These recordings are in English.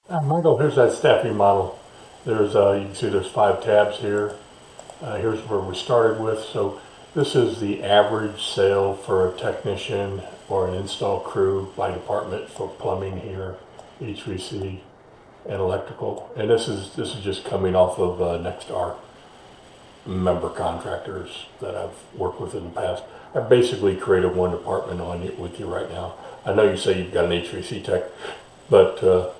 Michael, here's that staffing model. You can see there's 5 tabs here. Here's where we started with. So this is the average sale for a technician or an install crew by department for plumbing here, HVAC, and electrical. And this is just coming off of Nexstar member contractors that I've worked with in the past. I basically created one department on it with you right now. I know you say you've got an HVAC tech, but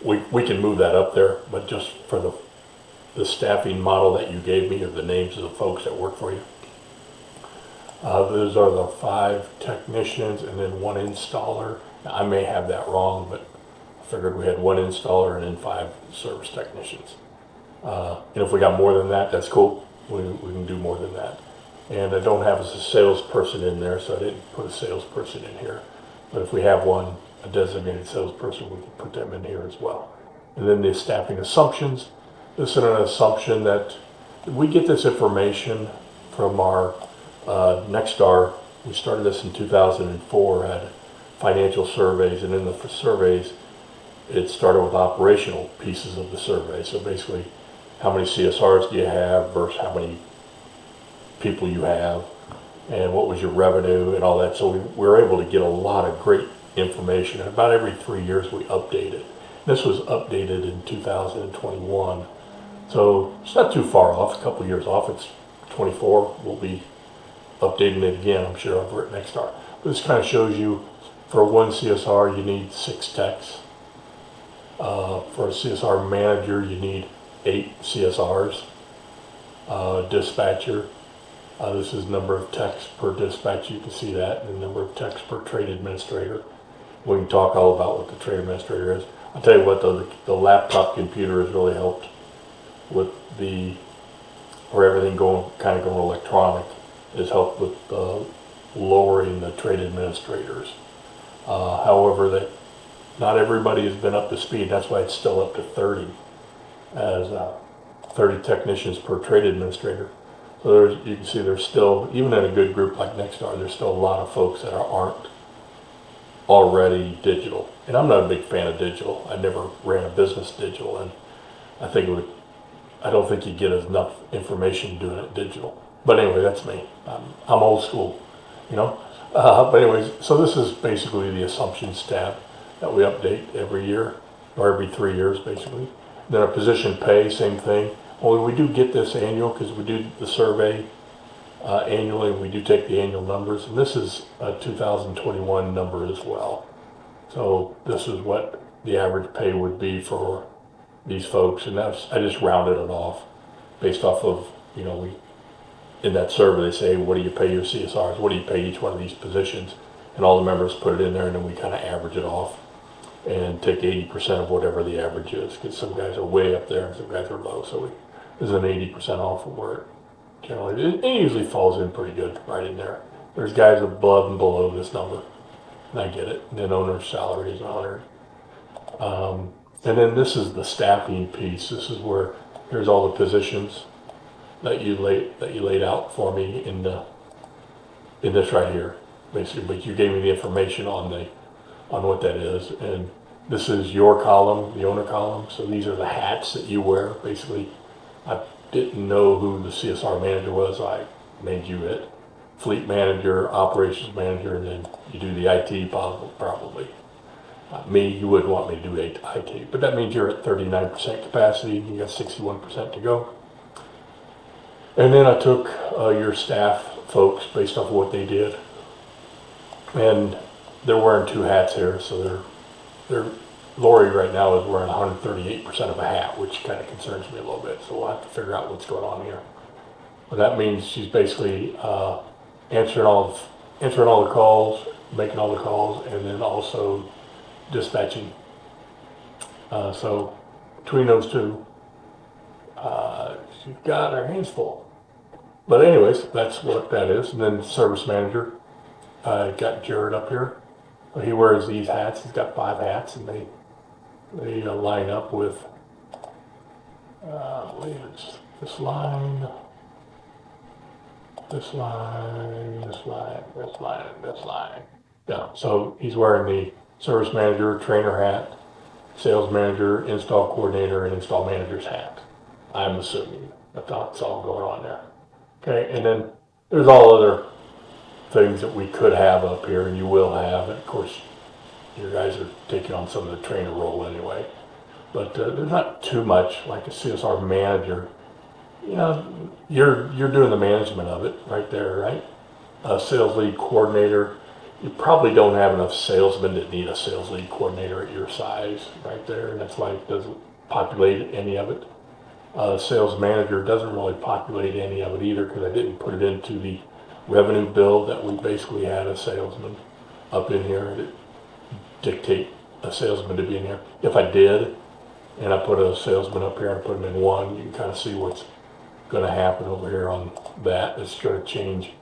we can move that up there. But just for the staffing model that you gave me of the names of the folks that work for you, those are the 5 technicians and then 1 installer. Now, I may have that wrong, but I figured we had 1 installer and then 5 service technicians. And if we got more than that, that's cool. We can do more than that. And I don't have a salesperson in there, so I didn't put a salesperson in here. But if we have one, a designated salesperson, we can put them in here as well. And then the staffing assumptions. This is an assumption that we get this information from our Nexstar. We started this in 2004, had financial surveys, and in the surveys, it started with operational pieces of the survey. So basically, how many CSRs do you have versus how many people you have, and what was your revenue and all that. So we were able to get a lot of great information. And about every 3 years we update it. This was updated in 2021. So it's not too far off, a couple of years off. It's 24. We'll be updating it again, I'm sure, over at Nexstar. But this kind of shows you for one CSR you need 6 techs. For a CSR manager you need 8 CSRs. Dispatcher, this is number of techs per dispatch, you can see that, and the number of techs per trade administrator. We can talk all about what the trade administrator is. I'll tell you what, the laptop computer has really helped with where everything kind of going electronic, has helped with lowering the trade administrators. However, that not everybody has been up to speed. That's why it's still up to 30 as 30 technicians per trade administrator. So you can see there's still, even in a good group like Nexstar, there's still a lot of folks that aren't already digital. And I'm not a big fan of digital. I never ran a business digital, and I don't think you get enough information doing it digital. But anyway, that's me. I'm old school, you know. But anyways, so this is basically the assumptions tab that we update every year, or every 3 years basically. Then our position pay, same thing. Only we do get this annual because we do the survey annually. We do take the annual numbers, and this is a 2021 number as well. So this is what the average pay would be for these folks, and I just rounded it off based off of, in that survey they say, what do you pay your CSRs? What do you pay each one of these positions? And all the members put it in there, and then we kind of average it off and take 80% of whatever the average is, because some guys are way up there and some guys are low. So there's an 80% off of where it usually falls in pretty good right in there. There's guys above and below this number, and I get it. And then owner's salary is 100. And then this is the staffing piece. This is where here's all the positions that you laid out for me in this right here, basically. But you gave me the information on what that is, and this is your column, the owner column. So these are the hats that you wear. Basically, I didn't know who the CSR manager was. I made you it. Fleet manager, operations manager, and then you do the IT probably. Me, you wouldn't want me to do IT, but that means you're at 39% capacity. You got 61% to go. And then I took your staff folks based off of what they did, and they're wearing 2 hats here. So Lori right now is wearing 138% of a hat, which kind of concerns me a little bit. So we'll have to figure out what's going on here. But that means she's basically answering all the calls, making all the calls, and then also dispatching. So between those two, she's got her hands full. But anyways, that's what that is. And then service manager, got Jared up here. He wears these hats. He's got 5 hats, and they line up with this line, this line, this line, this line, this line. Yeah. So he's wearing the service manager trainer hat, sales manager, install coordinator, and install manager's hat. I'm assuming that's all going on there. Okay, and then there's all other things that we could have up here, and you will have, and of course, you guys are taking on some of the trainer role anyway. But there's not too much like a CSR manager. You know, you're doing the management of it right there, right? A sales lead coordinator. You probably don't have enough salesmen that need a sales lead coordinator at your size right there, and that's why it doesn't populate any of it. Sales manager doesn't really populate any of it either because I didn't put it into the revenue build that we basically had a salesman up in here that dictate a salesman to be in here. If I did, and I put a salesman up here and put them in one, you can kind of see what's going to happen over here on that. It's going to change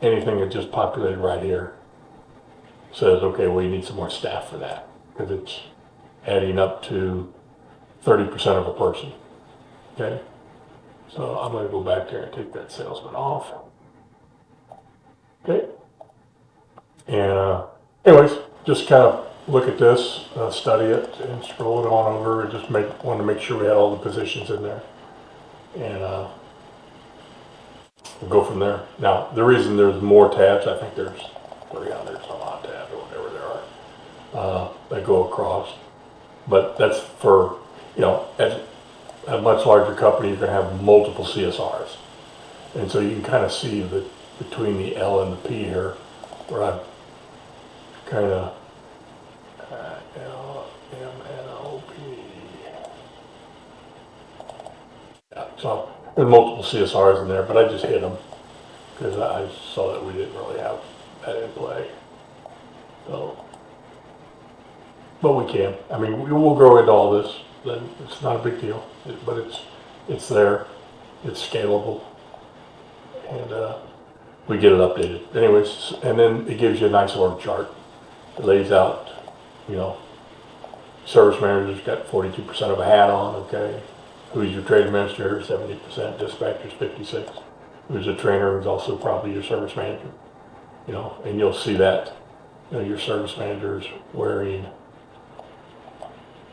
anything that just populated right here. Says, okay, well, you need some more staff for that because it's adding up to 30% of a person. Okay, so I'm going to go back there and take that salesman off. Okay, and anyways, just kind of look at this, study it, and scroll it on over, and just want to make sure we had all the positions in there, and we'll go from there. Now, the reason there's more tabs, I think there's 300 some odd tabs or whatever there are that go across, but that's for, you know, at a much larger company, you're going to have multiple CSRs, and so you can kind of see that between the L and the P here, where I'm kind of LMNOP. Yeah, so there's multiple CSRs in there, but I just hit them because I saw that we didn't really have that in play. So, but we can. I mean, we will grow into all this. Then it's not a big deal, but it's there. It's scalable, and we get it updated. Anyways, and then it gives you a nice org chart. It lays out, you know, service manager's got 42% of a hat on, okay? Who's your trade administrator, 70%, dispatcher's 56. Who's a trainer, who's also probably your service manager, you know, and you'll see that, you know, your service manager's wearing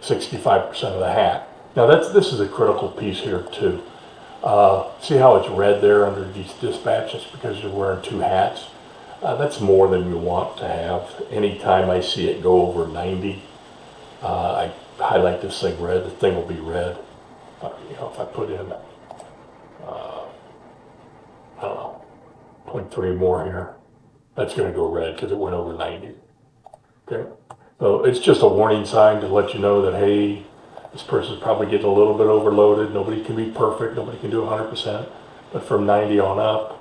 65% of the hat. Now this is a critical piece here too. See how it's red there under these dispatches because you're wearing two hats? That's more than you want to have. Anytime I see it go over 90, I highlight this thing red, the thing will be red. You know, if I put in, I don't know, 0.3 more here, that's going to go red because it went over 90. Okay, so it's just a warning sign to let you know that, hey, this person's probably getting a little bit overloaded. Nobody can be perfect. Nobody can do 100%. But from 90 on up,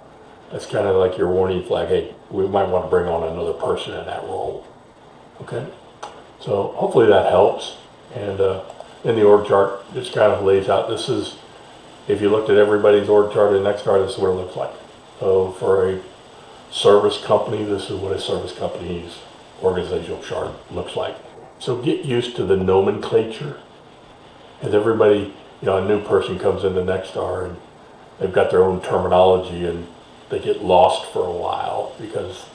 that's kind of like your warning flag. Hey, we might want to bring on another person in that role. Okay? So hopefully that helps. And in the org chart, just kind of lays out. This is, if you looked at everybody's org chart and NextStar, this is what it looks like. So for a service company, this is what a service company's organizational chart looks like. So get used to the nomenclature. As everybody, you know, a new person comes into NextStar and they've got their own terminology and they get lost for a while because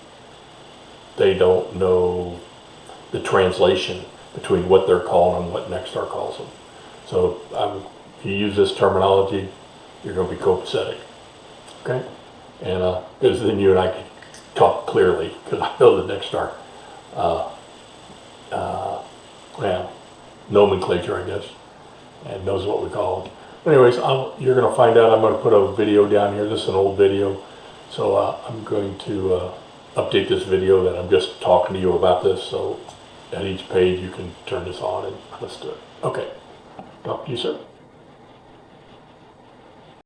they don't know the translation between what they're calling and what NextStar calls them. So if you use this terminology, you're going to be copacetic. Okay? And because then you and I can talk clearly because I know the NextStar nomenclature, I guess, and knows what we call them. Anyways, you're going to find out. I'm going to put a video down here. This is an old video. So I'm going to update this video that I'm just talking to you about this. So at each page you can turn this on and let's do it. Okay. Talk to you soon.